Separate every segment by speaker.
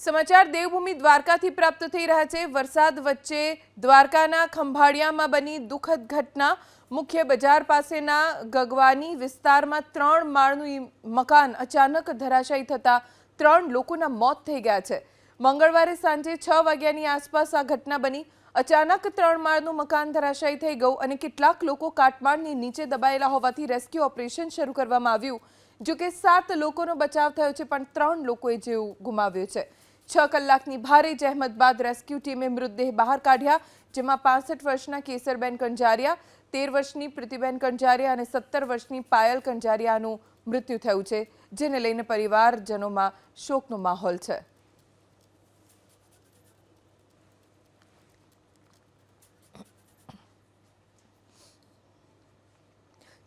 Speaker 1: સમાચાર દેવભૂમિ દ્વારકાથી પ્રાપ્ત થઈ રહ્યા છે। વરસાદ વચ્ચે દ્વારકાના ખંભાળિયામાં બની દુઃખદ ઘટના। મુખ્ય બજાર પાસેના ગગવાની વિસ્તારમાં 3 માળનું મકાન અચાનક ધરાશાયી થતા 3 લોકોના મોત થઈ ગયા છે। મંગળવારે સાંજે 6 વાગ્યાની આસપાસ આ ઘટના બની। અચાનક 3 માળનું મકાન ધરાશાયી થઈ ગયું અને કેટલાક લોકો કાટમાળની નીચે દબાયેલા હોવાથી રેસ્ક્યુ ઓપરેશન શરૂ કરવામાં આવ્યું। જો કે 7 લોકોનો બચાવ થયો છે, પણ 3 લોકોએ જીવ ગુમાવ્યો છે। 6 કલાકની ભારે જહેમત બાદ રેસ્ક્યુ ટીમે મૃતદેહ બહાર કાઢ્યા, જેમાં 65 વર્ષના કેસરબેન કંજારિયા, 13 વર્ષની પ્રીતિબેન કંજારિયા અને 17 વર્ષની પાયલ કંજારિયાનું મૃત્યુ થયું છે, જેને લઈને પરિવારજનોમાં શોકનો માહોલ છે।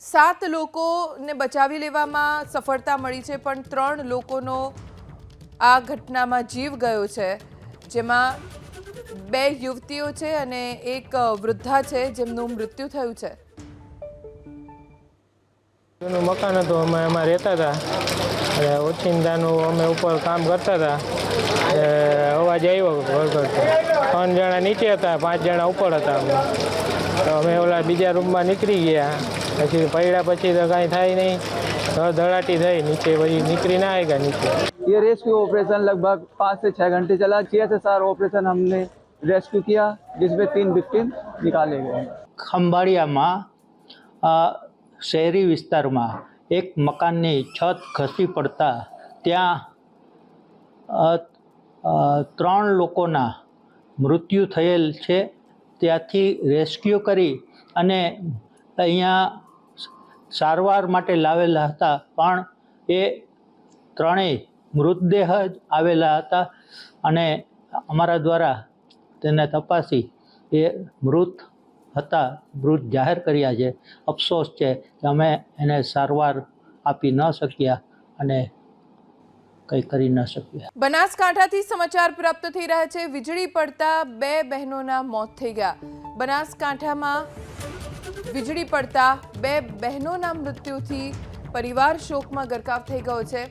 Speaker 1: सात लोकोने बचावी लेवामां सफलता मळी छे, पण 3 लोकोनो आ घटनामां जीव गयो छे, जेमां 2 युवतीओ छे अने एक वृद्धा छे, जेमनुं मृत्यु थयुं छे।
Speaker 2: मकान हतुं, अमे एमां रहेता हता अने ओचिंतानुं अमे उपर काम करता हता। अवाज आव्यो घरघरतो। 3 जणा नीचे हता, 5 जणा उपर हता। तो अमे ओला बीजा रूममां નીકળી ગયા। પછી પડ્યા પછી તો કાંઈ થાય નહીં, ધડાટી થઈ नीचे, પછી નીકળી ના આવ્યા नीचे।
Speaker 3: ये रेस्क्यू ऑपरेशन लगभग 5 से 6 घंटे चला। 6 से 7 ऑपरेशन हमने रेस्क्यू किया, जिसमें 3 विक्टिम निकाले गए।
Speaker 4: ખંભાળિયામાં શહેરી વિસ્તારમાં એક મકાનની છત ખસી પડતા ત્યાં 3 લોકોના મૃત્યુ થયેલ છે। ત્યાંથી રેસ્ક્યુ કરી અને અહીંયા સારવાર માટે લાવેલા હતા, પણ એ ત્રણેય મૃતદેહ જ આવેલા હતા અને અમારા દ્વારા તેને તપાસી એ મૃત હતા, મૃત જાહેર કર્યા છે। અફસોસ છે કે અમે એને સારવાર આપી ન શક્યા અને કંઈ કરી ન શક્યા।
Speaker 1: બનાસકાંઠાથી સમાચાર પ્રાપ્ત થઈ રહ્યા છે। વીજળી પડતા 2 બહેનોના મોત થઈ ગયા। બનાસકાંઠામાં વીજળી પડતા 2 બહેનોના મૃત્યુથી પરિવાર શોકમાં ગરકાવ થઈ ગયો છે।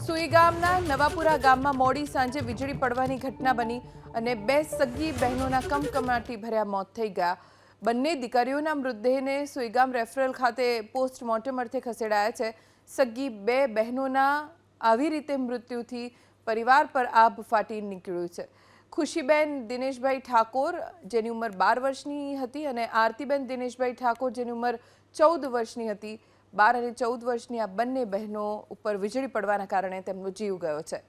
Speaker 1: સુઈ ગામના નવાપુરા ગામમાં મોડી સાંજે વીજળી પડવાની ઘટના બની અને 2 સગી બહેનોના કમકમાટી ભર્યા મોત થઈ ગયા। બંને દીકરીઓના મૃતદેહને સુઈગામ રેફરલ ખાતે પોસ્ટમોર્ટમ અર્થે ખસેડાયા છે। સગી 2 બહેનોના આવી રીતે મૃત્યુથી પરિવાર પર આભ ફાટી નીકળ્યું છે। ખુશીબેન દિનેશભાઈ ઠાકોર, જેની ઉંમર 12 વર્ષની હતી, અને આરતીબેન દિનેશભાઈ ઠાકોર, જેની ઉંમર 14 વર્ષની હતી। 12 અને 14 વર્ષની આ બંને બહેનો ઉપર વીજળી પડવાના કારણે તેમનો જીવ ગયો છે।